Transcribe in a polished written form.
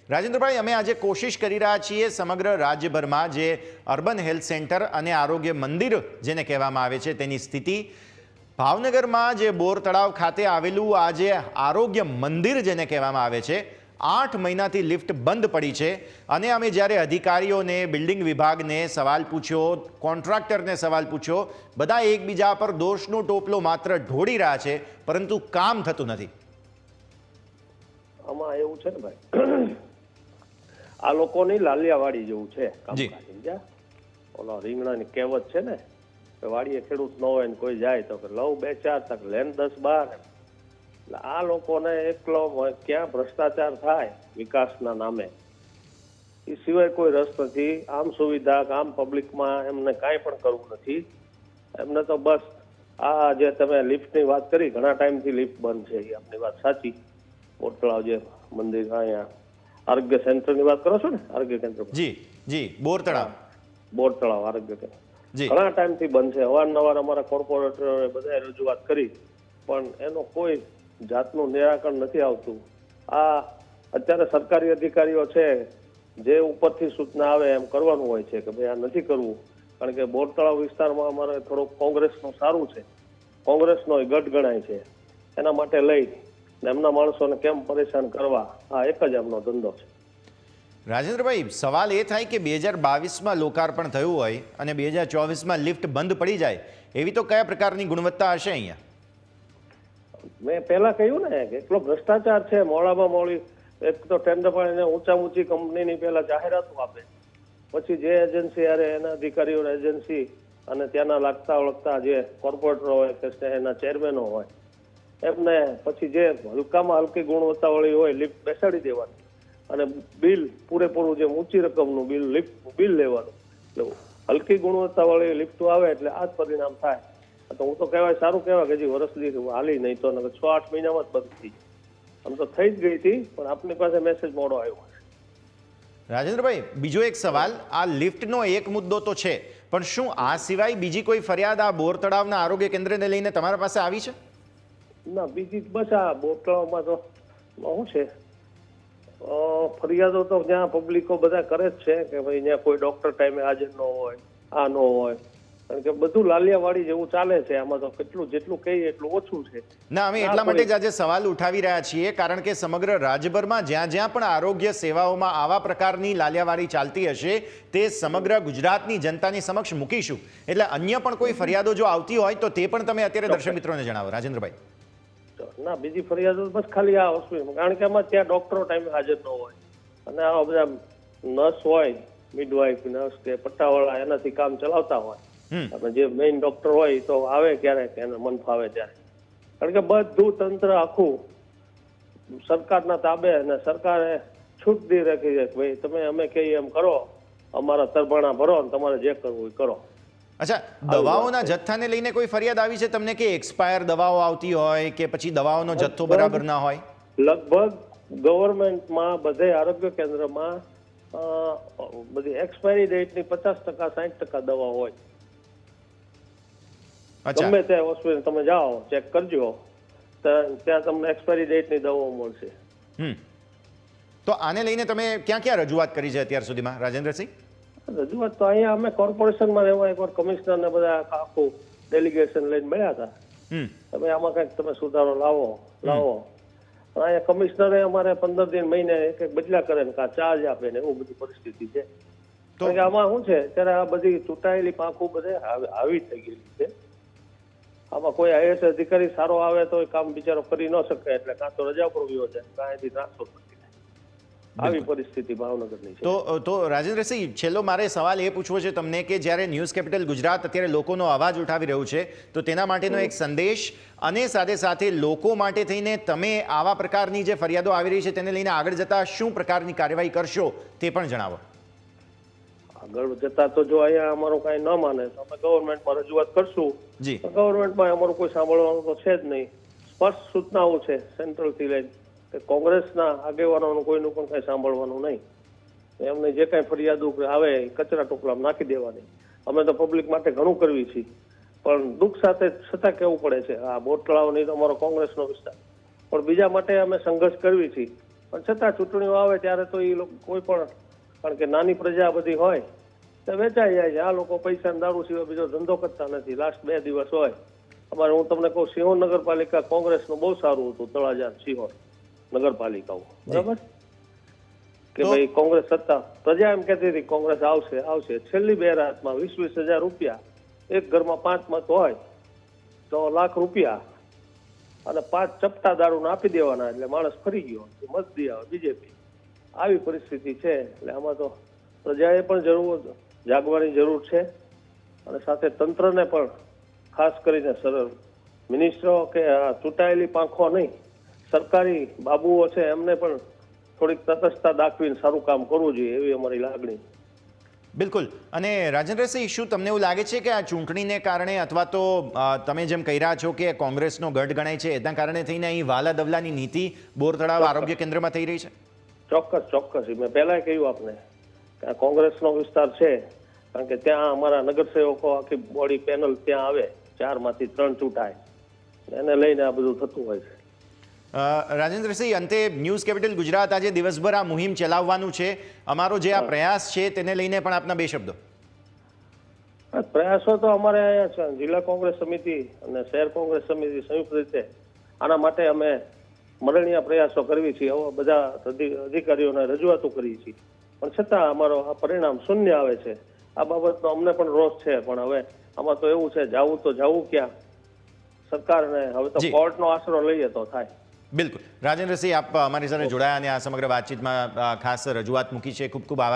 રાજેન્દ્રભાઈ, અમે આજે કોશિશ કરી રહ્યા છીએ સમગ્ર રાજ્યભરમાં જે અર્બન હેલ્થ સેન્ટર અને આરોગ્ય મંદિર જેને કહેવામાં આવે છે તેની સ્થિતિ, ભાવનગરમાં જે બોર તળાવ ખાતે આવેલું આ જે આરોગ્ય મંદિર જેને કહેવામાં આવે છે 8 મહિનાથી લિફ્ટ બંધ પડી છે અને અમે જ્યારે અધિકારીઓને, બિલ્ડિંગ વિભાગને સવાલ પૂછ્યો, કોન્ટ્રાક્ટરને સવાલ પૂછ્યો, બધા એકબીજા પર દોષનો ટોપલો માત્ર ઢોળી રહ્યા છે, પરંતુ કામ થતું નથી. આમાં એવું છે ને ભાઈ, આ લોકોની લાલિયાવાડી જેવું છે કામકાજ. સમજ્યા? ઓલો રીંગણાની કહેવત છે ને કે વાડીએ ખેડૂત ન હોય ને કોઈ જાય તો કે લવ 2-4 તક લેન 10-12. એટલે આ લોકોને એકલો ક્યાં ભ્રષ્ટાચાર થાય વિકાસના નામે એ સિવાય કોઈ રસ નથી. આમ સુવિધા, આમ પબ્લિકમાં એમને કાંઈ પણ કરવું નથી. એમને તો બસ આ જે તમે લિફ્ટની વાત કરી, ઘણા ટાઈમથી લિફ્ટ બંધ છે, એ આપની વાત સાચી. બોર તળાવ જે મંદિર અહીંયા આરોગ્ય સેન્ટરની વાત કરો છો ને, આરોગ્ય કેન્દ્ર? જી, બોર તળાવ. બોર તળાવ આરોગ્ય કેન્દ્ર ઘણા ટાઈમથી બંધ છે. અવારનવાર અમારા કોર્પોરેટરોએ બધાએ રજૂઆત કરી, પણ એનો કોઈ જાતનું નિરાકરણ નથી આવતું. આ અત્યારે સરકારી અધિકારીઓ છે, જે ઉપરથી સૂચના આવે એમ કરવાનું હોય છે કે ભાઈ આ નથી કરવું. કારણ કે બોર તળાવ વિસ્તારમાં અમારે થોડુંક કોંગ્રેસનું સારું છે, કોંગ્રેસનો ગઢ ગણાય છે. એના માટે લઈ એમના માણસોને કેમ પરેશાન કરવા, આ એક જ એમનો ધંધો છે. રાજેન્દ્રભાઈ, સવાલ એ થાય કે 2022માં લોકાર્પણ થયું હોય અને 2024માં લિફ્ટ બંધ પડી જાય, એવી તો કયા પ્રકારની ગુણવત્તા હશે અહીંયા? મેં પહેલા કહ્યું ને કે એટલો ભ્રષ્ટાચાર છે. મોડામાં મોડી એક તો ટેન્ડર પાડીને ઊંચી કંપનીની પહેલા જાહેરાતો આપે, પછી જે એજન્સી અરે એના અધિકારીઓ એજન્સી અને ત્યાંના લાગતા ઓળખતા જે કોર્પોરેટરો હોય કે એના ચેરમેનો હોય એમને પછી જે હલકામાં હલકી ગુણવત્તાવાળી હોય લિફ્ટ બેસાડી દેવાની અને બિલ પૂરેપૂરું જે ઊંચી રકમનું બિલ લિફ્ટ બિલ લેવાનું. એટલે હલકી ગુણવત્તાવાળી લિફ્ટો આવે એટલે આ જ પરિણામ થાય. તો હું તો કહેવાય સારું કહેવાય કે હજી વર્ષ દીઠ હાલી, નહીં તો 6-8 મહિનામાં જ બંધ થઈ જાય. આમ તો થઈ જ ગઈ હતી, પણ આપની પાસે મેસેજ મોડો આવ્યો. રાજેન્દ્રભાઈ, બીજો એક સવાલ, આ લિફ્ટનો એક મુદ્દો તો છે, પણ શું આ સિવાય બીજી કોઈ ફરિયાદ આ બોર તળાવના આરોગ્ય કેન્દ્રને લઈને તમારા પાસે આવી છે? ના, બીજી બસ આ બોર તળાવમાં તો શું છે, ફરિયાદો તો જ્યાં પબ્લિકો બધા કરે જ છે કે ભાઈ ત્યાં કોઈ ડોક્ટર ટાઈમે હાજર ન હોય, આ ન હોય. કારણ કે બધું લાલિયાવાડી જેવું ચાલે છે. આમાં તો જેટલું કહીએ એટલું ઓછું છે. ના, અમે એટલા માટે જ આજે સવાલ ઉઠાવી રહ્યા છીએ, કારણ કે સમગ્ર રાજ્યભરમાં જ્યાં જ્યાં પણ આરોગ્ય સેવાઓમાં આવા પ્રકારની લાલિયાવાડી ચાલતી હશે તે સમગ્ર ગુજરાતની જનતાની સમક્ષ મૂકીશું. એટલે અન્ય પણ કોઈ ફરિયાદો જો આવતી હોય તો તે પણ તમે અત્યારે દર્શક મિત્રોને જણાવો. રાજેન્દ્રભાઈ, ના, બીજી ફરિયાદો બસ ખાલી આ હોસ્પિટલ, કારણ કે આમાં ત્યાં ડોક્ટરો ટાઈમે હાજર ન હોય અને આ બધા નર્સ હોય, મિડવાઇફ નર્સ કે પટ્ટાવાળા એનાથી કામ ચલાવતા હોય. આપણે જે મેઇન ડોક્ટર હોય તો આવે ક્યારેક એને મન ફાવે ત્યારે. કારણ કે બધું તંત્ર આખું સરકારના તાબે અને સરકારે છૂટ દી રાખી છે ભાઈ તમે અમે કહીએ એમ કરો, અમારા તરભાણા ભરો અને તમારે જે કરવું એ કરો. અચ્છા, દવાઓના જથ્થાને લઈને કોઈ ફરિયાદ આવી છે તમને કે એક્સપાયર દવાઓ આવતી હોય કે પછી દવાઓનો જથ્થો બરાબર ના હોય? લગભગ ગવર્મેન્ટમાં બધે આરોગ્ય કેન્દ્રમાં બધી એક્સપાયરી ડેટની 50% 60% દવા હોય. ગમે તે હોસ્પિટલ તમે જાઓ ચેક કરજો, ત્યાં તમને એક્સપાયરી ડેટની દવાઓ મળશે. તો આને લઈને તમે ક્યાં ક્યાં રજૂઆત કરી છે અત્યાર સુધીમાં, રાજેન્દ્રસિંહ? રજૂઆત તો અહીંયા અમે કોર્પોરેશનમાં રહેવા એકવાર કમિશનર ને બધા આખું ડેલિગેશન લઈને મળ્યા હતા. તમે આમાં કંઈક તમે સુધારો લાવો. અહીંયા કમિશનરે અમારે 15 દિન મહિને એક બદલા કરે ને કાં ચાર્જ આપે ને એવું બધી પરિસ્થિતિ છે. તો આમાં શું છે, ત્યારે આ બધી ચૂંટાયેલી પાંખો બધે આવી થઈ ગયેલી છે. આમાં કોઈ આઈએસ અધિકારી સારો આવે તો એ કામ બિચારો કરી ન શકે, એટલે કાં તો રજા પર ગયો છે, કાં એથી ટ્રાન્સફર કરી થાય. આવી પરિસ્થિતિ ભાવનગરની છે. તો રાજેન્દ્રસિંહ, છેલ્લો મારે સવાલ એ પૂછવો છે તમને કે જ્યારે ન્યૂઝ કેપિટલ ગુજરાત અત્યારે લોકોનો અવાજ ઉઠાવી રહ્યું છે તો તેના માટેનો એક સંદેશ અને સાથે સાથે લોકો માટે થઈને તમે આવા પ્રકારની જે ફરિયાદો આવી રહી છે તેને લઈને આગળ જતા શું પ્રકારની કાર્યવાહી કરશો તે પણ જણાવો. આગળ જતા તો જો અહીંયા અમારું કઈ ન માને તો અમે ગવર્મેન્ટમાં રજૂઆત કરશું. ગવર્મેન્ટમાં અમારું કોઈ સાંભળવાનું તો છે જ નહીં. સ્પષ્ટ સૂચનાઓ છે સેન્ટ્રલથી લઈને કે કોંગ્રેસના આગેવાનોનું કોઈનું પણ કઈ સાંભળવાનું નહીં. એમને જે કઈ ફરિયાદો આવે એ કચરા ટોપલામાં નાખી દેવાની. અમે તો પબ્લિક માટે ઘણું કરવી છીએ, પણ દુઃખ સાથે છતાં કહેવું પડે છે આ બોર તળાવની તો અમારો કોંગ્રેસનો વિસ્તાર, પણ બીજા માટે અમે સંઘર્ષ કરવી છીએ પણ છતાં ચૂંટણીઓ આવે ત્યારે તો એ લોકો કોઈ પણ, કારણ કે નાની પ્રજા બધી હોય તો વેચાઈ જાય છે. આ લોકો પૈસા દારૂ સિવાય બીજો ધંધો કરતા નથી. લાસ્ટ 2 દિવસ હોય અમારે, હું તમને કહું, સિંહોર નગરપાલિકા કોંગ્રેસનું બહુ સારું હતું, તળાજા સિંહોર નગરપાલિકાઓ, બરાબર, કે ભાઈ કોંગ્રેસ સત્તા, પ્રજા એમ કહેતી હતી કોંગ્રેસ આવશે આવશે. છેલ્લી 2 રાતમાં 20,000 રૂપિયા, એક ઘરમાં 5 મત હોય તો ₹1,00,000 અને 5 ચપટા દારૂને આપી દેવાના, એટલે માણસ ફરી ગયો, મત દઈ આવે બીજેપી. આવી પરિસ્થિતિ છે. એટલે આમાં તો પ્રજાએ પણ જાગવાની જરૂર છે, અને સાથે તંત્રને પણ, ખાસ કરીને સરળ મિનિસ્ટરો કે ચૂંટાયેલી પાંખો નહીં, સરકારી બાબુઓ છે, એમને પણ થોડીક તટસ્થતા દાખવીને સારું કામ કરવું જોઈએ, એવી અમારી લાગણી. બિલકુલ. અને રાજેન્દ્રસિંહ, શું તમને એવું લાગે છે કે આ ચૂંટણીને કારણે, અથવા તો તમે જેમ કહી રહ્યા છો કે કોંગ્રેસનો ગઢ ગણાય છે, એના કારણે થઈને અહીં વાલા દવલાની નીતિ બોર તળાવ આરોગ્ય કેન્દ્રમાં થઈ રહી છે? ચોક્કસ. મેં પહેલા કહ્યું આપને કે આ કોંગ્રેસનો વિસ્તાર છે, કારણ કે ત્યાં અમારા નગરસેવકો આખી બોડી પેનલ ત્યાં આવે, 4 માંથી 3 ચૂંટાય, એને લઈને આ બધું થતું હોય છે. રાજેન્દ્રસિંહ, અંતે ન્યૂઝ કેપિટલ ગુજરાત આજે દિવસભર આ મુહિમ ચલાવવાનું છે. અમારો જે આ પ્રયાસ છે તેને લઈને પણ આપના 2 શબ્દો. પ્રયાસો તો અમારે અહીંયા છે, જિલ્લા કોંગ્રેસ સમિતિ અને શહેર કોંગ્રેસ સમિતિ સંયુક્ત રીતે આના માટે અમે મરણીય પ્રયાસો કરવી છીએ. બધા અધિકારીઓને રજૂઆતો કરી છે, પણ છતાં અમારો આ પરિણામ શૂન્ય આવે છે. આ બાબતનો અમને પણ રોષ છે, પણ હવે આમાં તો એવું છે, જવું ક્યાં? સરકારને હવે તો કોર્ટનો આશરો લઈએ તો થાય. બિલકુલ. રાજેન્દ્રસિંહ, આપ અમારી સાથે જોડાયા અને આ સમગ્ર વાતચીતમાં ખાસ રજૂઆત મૂકી છે. ખૂબ ખૂબ આભાર.